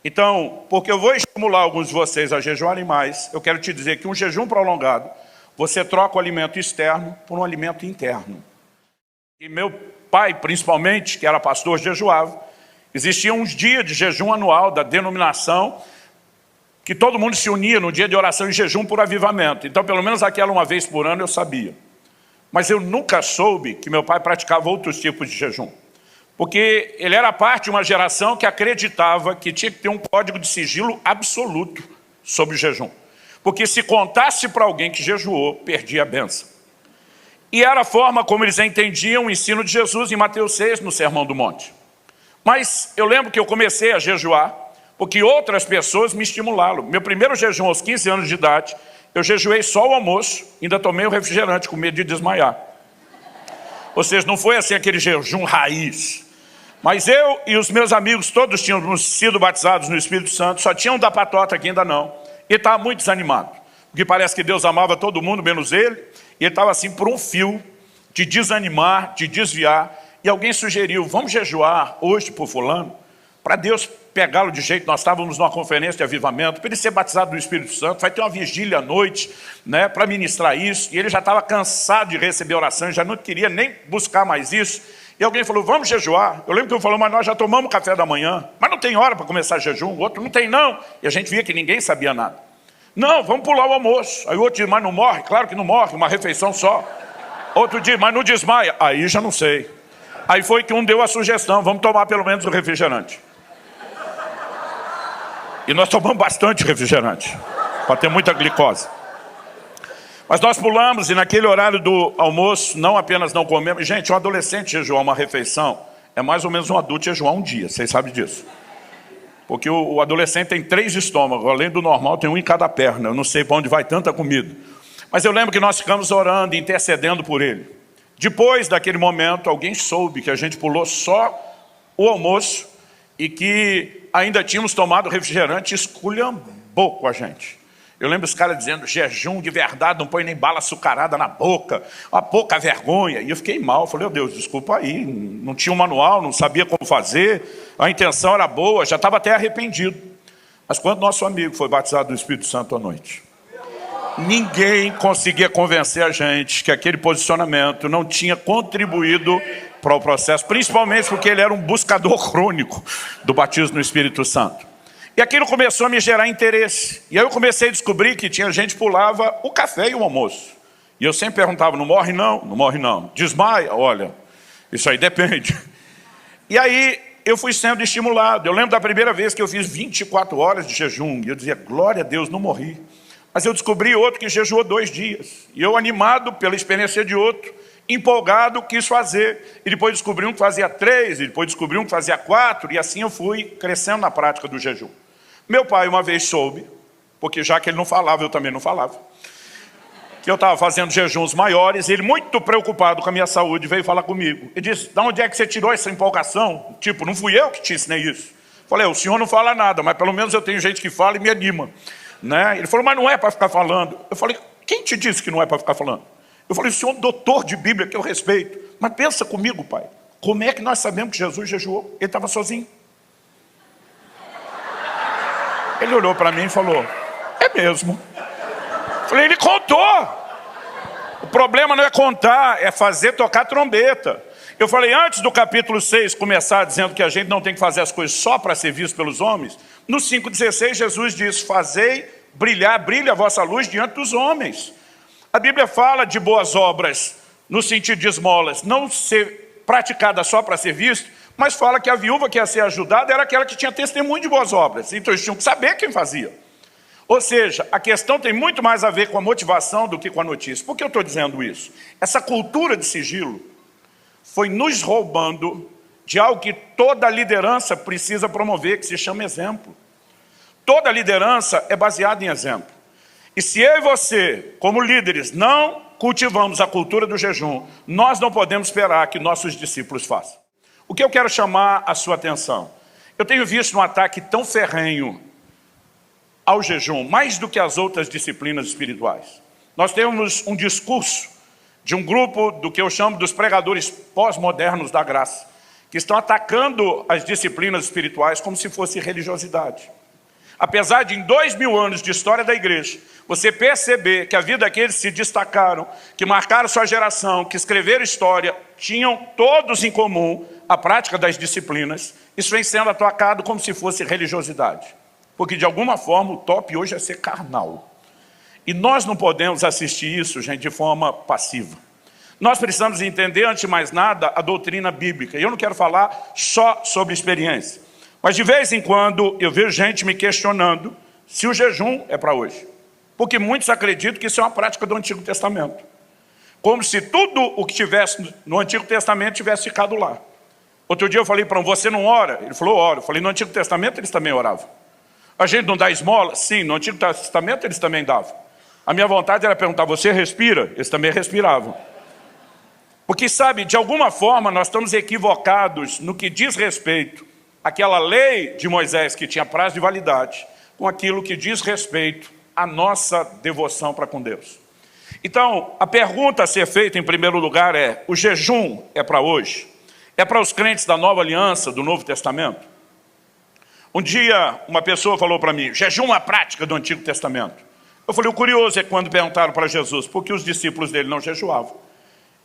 Então, porque eu vou estimular alguns de vocês a jejuarem mais, eu quero te dizer que um jejum prolongado, você troca o alimento externo por um alimento interno. E meu pai, principalmente, que era pastor, jejuava. Existia uns dias de jejum anual da denominação, que todo mundo se unia no dia de oração e jejum por avivamento. Então, pelo menos aquela uma vez por ano eu sabia. Mas eu nunca soube que meu pai praticava outros tipos de jejum. Porque ele era parte de uma geração que acreditava que tinha que ter um código de sigilo absoluto sobre o jejum. Porque se contasse para alguém que jejuou, perdia a bênção. E era a forma como eles entendiam o ensino de Jesus em Mateus 6, no Sermão do Monte. Mas eu lembro que eu comecei a jejuar, porque outras pessoas me estimularam. Meu primeiro jejum aos 15 anos de idade, eu jejuei só o almoço, ainda tomei o refrigerante com medo de desmaiar. Ou seja, não foi assim aquele jejum raiz. Mas eu e os meus amigos, todos tínhamos sido batizados no Espírito Santo, só tinha um da patota que ainda não. E estava muito desanimado, porque parece que Deus amava todo mundo, menos ele, e ele estava assim por um fio de desanimar, de desviar. E alguém sugeriu, vamos jejuar hoje por fulano, para Deus pegá-lo de jeito. Nós estávamos numa conferência de avivamento, para ele ser batizado no Espírito Santo, vai ter uma vigília à noite, né, para ministrar isso. E ele já estava cansado de receber oração, já não queria nem buscar mais isso. E alguém falou, vamos jejuar. Eu lembro que eu falei, mas nós já tomamos café da manhã, mas não tem hora para começar jejum. O outro, não tem não. E a gente via que ninguém sabia nada. Não, vamos pular o almoço. Aí o outro diz, mas não morre? Claro que não morre, uma refeição só. Outro diz, mas não desmaia. Aí já não sei. Aí foi que um deu a sugestão, vamos tomar pelo menos o refrigerante. E nós tomamos bastante refrigerante, para ter muita glicose. Mas nós pulamos e naquele horário do almoço, não apenas não comemos. Gente, um adolescente jejuar uma refeição é mais ou menos um adulto jejuar um dia, vocês sabem disso. Porque o adolescente tem 3 estômagos, além do normal tem um em cada perna. Eu não sei para onde vai tanta comida. Mas eu lembro que nós ficamos orando, intercedendo por ele. Depois daquele momento, alguém soube que a gente pulou só o almoço e que ainda tínhamos tomado refrigerante e esculhambou com a gente. Eu lembro os caras dizendo, jejum de verdade, não põe nem bala açucarada na boca, uma pouca vergonha. E eu fiquei mal, falei, oh Deus, desculpa aí, não tinha um manual, não sabia como fazer, a intenção era boa, já estava até arrependido. Mas quando nosso amigo foi batizado no Espírito Santo à noite, ninguém conseguia convencer a gente que aquele posicionamento não tinha contribuído para o processo, principalmente porque ele era um buscador crônico do batismo no Espírito Santo. E aquilo começou a me gerar interesse. E aí eu comecei a descobrir que tinha gente que pulava o café e o almoço. E eu sempre perguntava, não morre não? Não morre não. Desmaia? Olha, isso aí depende. E aí eu fui sendo estimulado. Eu lembro da primeira vez que eu fiz 24 horas de jejum. E eu dizia, glória a Deus, não morri. Mas eu descobri outro que jejuou 2 dias. E eu, animado pela experiência de outro, empolgado, quis fazer. E depois descobri um que fazia 3, e depois descobri um que fazia 4, e assim eu fui crescendo na prática do jejum. Meu pai uma vez soube, porque já que ele não falava, eu também não falava, que eu estava fazendo jejuns maiores, e ele, muito preocupado com a minha saúde, veio falar comigo. Ele disse, de onde é que você tirou essa empolgação? Tipo, não fui eu que te ensinei isso. Falei, o senhor não fala nada, mas pelo menos eu tenho gente que fala e me anima. Né? Ele falou, mas não é para ficar falando. Eu falei, quem te disse que não é para ficar falando? Eu falei, o senhor é um doutor de Bíblia, que eu respeito. Mas pensa comigo, pai, como é que nós sabemos que Jesus jejuou? Ele estava sozinho. Ele olhou para mim e falou, é mesmo. Eu falei, ele contou. O problema não é contar, é fazer tocar trombeta. Eu falei, antes do capítulo 6 começar dizendo que a gente não tem que fazer as coisas só para ser visto pelos homens, no 5,16 Jesus diz, fazei brilhar, brilha a vossa luz diante dos homens. A Bíblia fala de boas obras, no sentido de esmolas, não ser praticada só para ser visto, mas fala que a viúva que ia ser ajudada era aquela que tinha testemunho de boas obras. Então eles tinham que saber quem fazia. Ou seja, a questão tem muito mais a ver com a motivação do que com a notícia. Por que eu estou dizendo isso? Essa cultura de sigilo foi nos roubando de algo que toda liderança precisa promover, que se chama exemplo. Toda liderança é baseada em exemplo. E se eu e você, como líderes, não cultivamos a cultura do jejum, nós não podemos esperar que nossos discípulos façam. O que eu quero chamar a sua atenção? Eu tenho visto um ataque tão ferrenho ao jejum, mais do que as outras disciplinas espirituais. Nós temos um discurso de um grupo do que eu chamo dos pregadores pós-modernos da graça, que estão atacando as disciplinas espirituais como se fosse religiosidade. Apesar de em 2000 anos de história da igreja, você perceber que a vida daqueles que se destacaram, que marcaram sua geração, que escreveram história, tinham todos em comum a prática das disciplinas, isso vem sendo atacado como se fosse religiosidade. Porque de alguma forma o top hoje é ser carnal. E nós não podemos assistir isso, gente, de forma passiva. Nós precisamos entender, antes de mais nada, a doutrina bíblica. E eu não quero falar só sobre experiência. Mas de vez em quando eu vejo gente me questionando se o jejum é para hoje. Porque muitos acreditam que isso é uma prática do Antigo Testamento. Como se tudo o que tivesse no Antigo Testamento tivesse ficado lá. Outro dia eu falei para um, você não ora? Ele falou, oro. Eu falei, no Antigo Testamento eles também oravam. A gente não dá esmola? Sim, no Antigo Testamento eles também davam. A minha vontade era perguntar, você respira? Eles também respiravam. Porque, sabe, de alguma forma nós estamos equivocados no que diz respeito àquela lei de Moisés que tinha prazo de validade, com aquilo que diz respeito à nossa devoção para com Deus. Então, a pergunta a ser feita em primeiro lugar é, o jejum é para hoje? É para os crentes da Nova Aliança, do Novo Testamento? Um dia, uma pessoa falou para mim, jejum é uma prática do Antigo Testamento. Eu falei, o curioso é quando perguntaram para Jesus, por que os discípulos dele não jejuavam?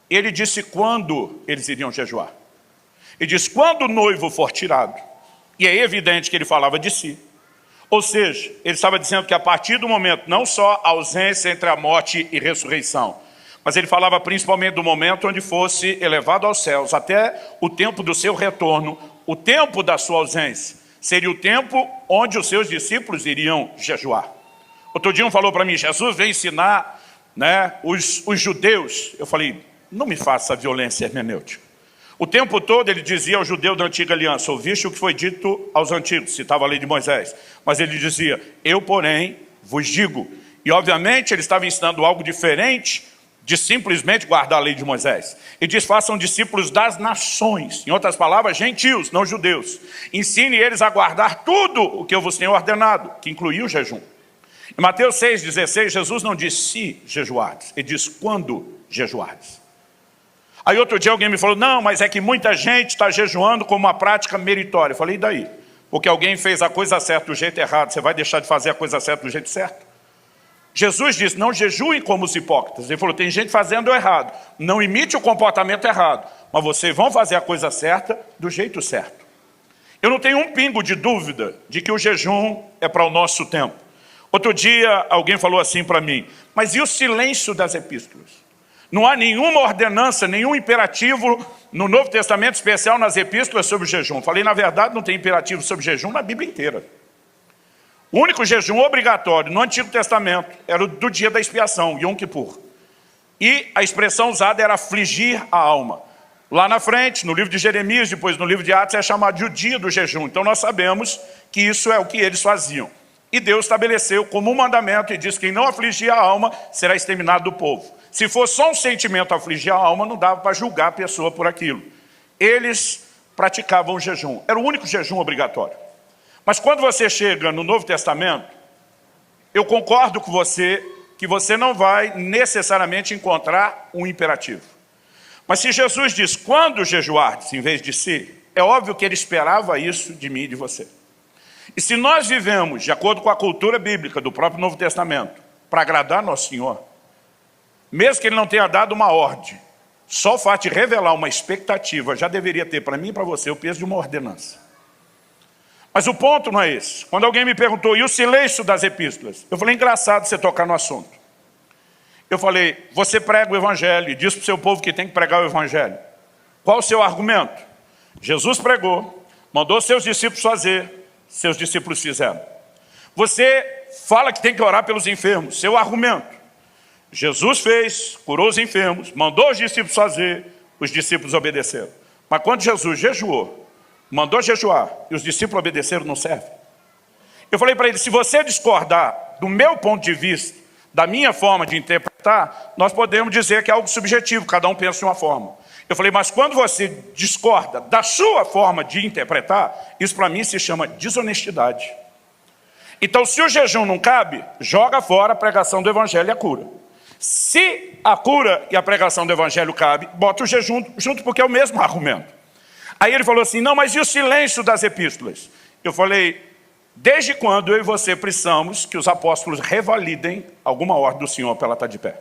Ele disse quando eles iriam jejuar. Ele disse, quando o noivo for tirado. E é evidente que ele falava de si. Ou seja, ele estava dizendo que a partir do momento, não só a ausência entre a morte e ressurreição, mas ele falava principalmente do momento onde fosse elevado aos céus, até o tempo do seu retorno, o tempo da sua ausência, seria o tempo onde os seus discípulos iriam jejuar. Outro dia um falou para mim, Jesus veio ensinar, os judeus. Eu falei, não me faça violência hermenêutica. O tempo todo ele dizia ao judeu da antiga aliança, ouviste o que foi dito aos antigos, citava a lei de Moisés. Mas ele dizia, eu porém vos digo. E obviamente ele estava ensinando algo diferente de simplesmente guardar a lei de Moisés. Ele diz, façam discípulos das nações. Em outras palavras, gentios, não judeus. Ensine eles a guardar tudo o que eu vos tenho ordenado, que incluía o jejum. Em Mateus 6,16, Jesus não diz se jejuardes, ele diz quando jejuardes. Aí outro dia alguém me falou, não, mas é que muita gente está jejuando como uma prática meritória. Eu falei, e daí? Porque alguém fez a coisa certa do jeito errado, você vai deixar de fazer a coisa certa do jeito certo? Jesus disse, não jejuem como os hipócritas. Ele falou, tem gente fazendo o errado. Não imite o comportamento errado, mas vocês vão fazer a coisa certa do jeito certo. Eu não tenho um pingo de dúvida de que o jejum é para o nosso tempo. Outro dia alguém falou assim para mim, mas e o silêncio das epístolas? Não há nenhuma ordenança, nenhum imperativo no Novo Testamento, especial nas epístolas sobre o jejum. Falei, na verdade, não tem imperativo sobre jejum na Bíblia inteira. O único jejum obrigatório no Antigo Testamento era o do dia da expiação, Yom Kippur. E a expressão usada era afligir a alma. Lá na frente, no livro de Jeremias, depois no livro de Atos, é chamado de o dia do jejum. Então nós sabemos que isso é o que eles faziam. E Deus estabeleceu como um mandamento e diz que quem não afligir a alma será exterminado do povo. Se for só um sentimento afligir a alma, não dava para julgar a pessoa por aquilo. Eles praticavam o jejum. Era o único jejum obrigatório. Mas quando você chega no Novo Testamento, eu concordo com você que você não vai necessariamente encontrar um imperativo. Mas se Jesus diz, quando jejuardes, em vez de si, é óbvio que ele esperava isso de mim e de você. E se nós vivemos, de acordo com a cultura bíblica do próprio Novo Testamento, para agradar Nosso Senhor, mesmo que ele não tenha dado uma ordem, só o fato de revelar uma expectativa já deveria ter para mim e para você o peso de uma ordenança. Mas o ponto não é esse. Quando alguém me perguntou, e o silêncio das epístolas? Eu falei, engraçado você tocar no assunto. Eu falei, você prega o evangelho e diz para o seu povo que tem que pregar o evangelho. Qual o seu argumento? Jesus pregou, mandou seus discípulos fazer, seus discípulos fizeram. Você fala que tem que orar pelos enfermos, seu argumento. Jesus fez, curou os enfermos, mandou os discípulos fazer, os discípulos obedeceram. Mas quando Jesus jejuou, mandou jejuar e os discípulos obedeceram, não serve. Eu falei para ele, se você discordar do meu ponto de vista, da minha forma de interpretar, nós podemos dizer que é algo subjetivo, cada um pensa de uma forma. Eu falei, mas quando você discorda da sua forma de interpretar, isso para mim se chama desonestidade. Então, se o jejum não cabe, joga fora a pregação do evangelho e a cura. Se a cura e a pregação do evangelho cabe, bota o jejum junto porque é o mesmo argumento. Aí ele falou assim, não, mas e o silêncio das epístolas? Eu falei, desde quando eu e você precisamos que os apóstolos revalidem alguma ordem do Senhor para ela estar de pé?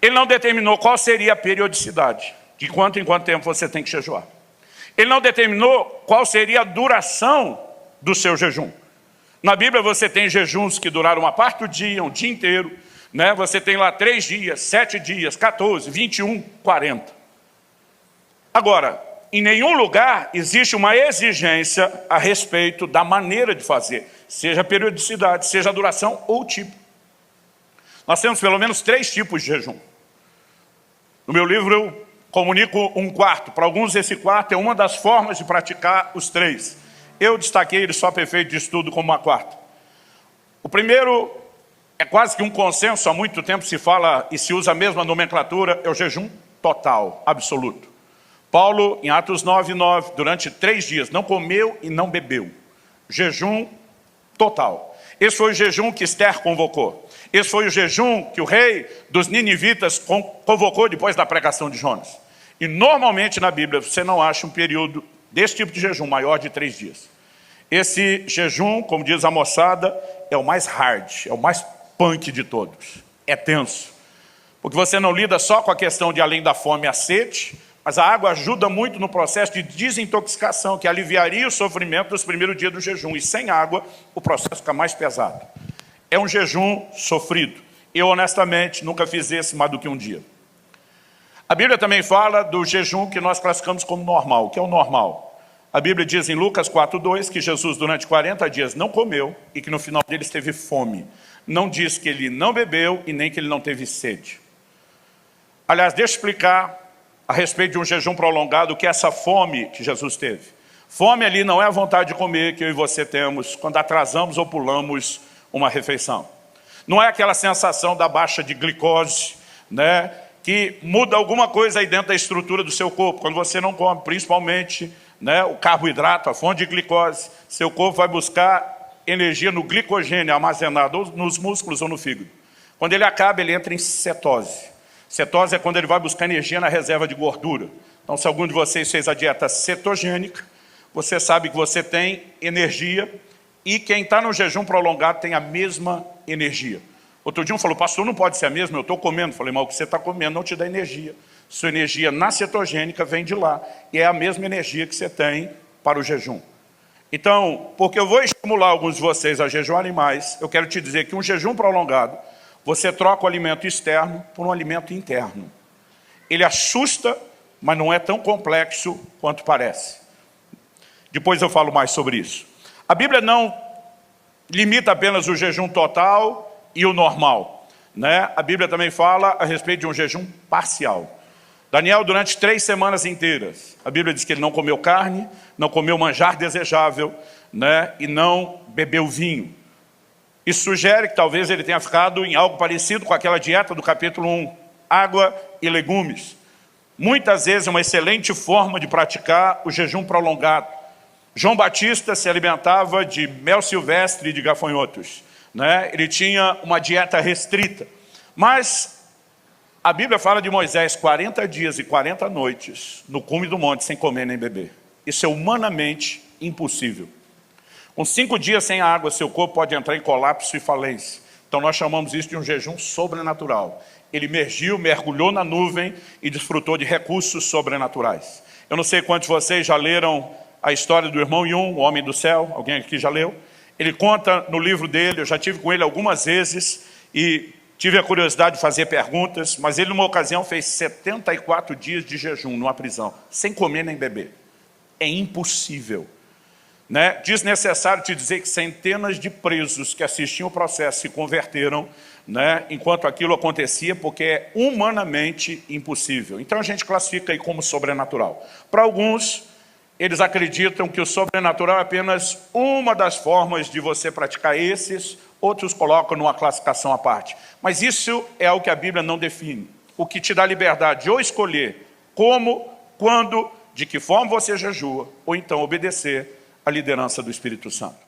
Ele não determinou qual seria a periodicidade, de quanto em quanto tempo você tem que jejuar. Ele não determinou qual seria a duração do seu jejum. Na Bíblia você tem jejuns que duraram uma parte do dia, um dia inteiro, né? Você tem lá 3 dias, 7 dias, 14, 21, 40. Agora, em nenhum lugar existe uma exigência a respeito da maneira de fazer, seja a periodicidade, seja a duração ou o tipo. Nós temos pelo menos 3 tipos de jejum. No meu livro eu comunico um quarto. Para alguns esse quarto é uma das formas de praticar os 3. Eu destaquei ele só para efeito de estudo como uma quarta. O primeiro é quase que um consenso, há muito tempo se fala e se usa a mesma nomenclatura, é o jejum total, absoluto. Paulo, em Atos 9:9, durante 3 dias, não comeu e não bebeu. Jejum total. Esse foi o jejum que Esther convocou. Esse foi o jejum que o rei dos ninivitas convocou depois da pregação de Jonas. E normalmente na Bíblia você não acha um período desse tipo de jejum maior de 3 dias. Esse jejum, como diz a moçada, é o mais hard, é o mais punk de todos. É tenso. Porque você não lida só com a questão de além da fome e a sede, mas a água ajuda muito no processo de desintoxicação, que aliviaria o sofrimento dos primeiros dias do jejum. E sem água, o processo fica mais pesado. É um jejum sofrido. Eu, honestamente, nunca fiz esse mais do que um dia. A Bíblia também fala do jejum que nós classificamos como normal. O que é o normal? A Bíblia diz em Lucas 4:2 que Jesus durante 40 dias não comeu e que no final deles teve fome. Não diz que ele não bebeu e nem que ele não teve sede. Aliás, deixa eu explicar a respeito de um jejum prolongado o que é essa fome que Jesus teve. Fome ali não é a vontade de comer que eu e você temos quando atrasamos ou pulamos uma refeição. Não é aquela sensação da baixa de glicose, né, que muda alguma coisa aí dentro da estrutura do seu corpo. Quando você não come, principalmente, né, o carboidrato, a fonte de glicose, seu corpo vai buscar energia no glicogênio armazenado ou nos músculos ou no fígado. Quando ele acaba, ele entra em cetose. Cetose é quando ele vai buscar energia na reserva de gordura. Então, se algum de vocês fez a dieta cetogênica, você sabe que você tem energia e quem está no jejum prolongado tem a mesma energia. Outro dia um falou, pastor, não pode ser a mesma, eu estou comendo. Falei, mas o que você está comendo não te dá energia. Sua energia na cetogênica vem de lá e é a mesma energia que você tem para o jejum. Então, porque eu vou estimular alguns de vocês a jejuarem mais, eu quero te dizer que um jejum prolongado, você troca o alimento externo por um alimento interno. Ele assusta, mas não é tão complexo quanto parece. Depois eu falo mais sobre isso. A Bíblia não limita apenas o jejum total e o normal, né? A Bíblia também fala a respeito de um jejum parcial. Daniel, durante 3 semanas inteiras, a Bíblia diz que ele não comeu carne, não comeu manjar desejável, né? E não bebeu vinho. Isso sugere que talvez ele tenha ficado em algo parecido com aquela dieta do capítulo 1, água e legumes. Muitas vezes é uma excelente forma de praticar o jejum prolongado. João Batista se alimentava de mel silvestre e de gafanhotos, né? Ele tinha uma dieta restrita. Mas a Bíblia fala de Moisés 40 dias e 40 noites no cume do monte sem comer nem beber. Isso é humanamente impossível. Com 5 dias sem água, seu corpo pode entrar em colapso e falência. Então nós chamamos isso de um jejum sobrenatural. Ele emergiu, mergulhou na nuvem e desfrutou de recursos sobrenaturais. Eu não sei quantos de vocês já leram a história do irmão Yun, o homem do céu. Alguém aqui já leu? Ele conta no livro dele, eu já tive com ele algumas vezes e tive a curiosidade de fazer perguntas, mas ele numa ocasião fez 74 dias de jejum numa prisão, sem comer nem beber. É impossível. Né? Desnecessário te dizer que centenas de presos que assistiam o processo se converteram, né, enquanto aquilo acontecia, porque é humanamente impossível. Então a gente classifica aí como sobrenatural. Para alguns, eles acreditam que o sobrenatural é apenas uma das formas de você praticar esses, outros colocam numa classificação à parte. Mas isso é algo que a Bíblia não define. O que te dá liberdade de ou escolher como, quando, de que forma você jejua, ou então obedecer a liderança do Espírito Santo.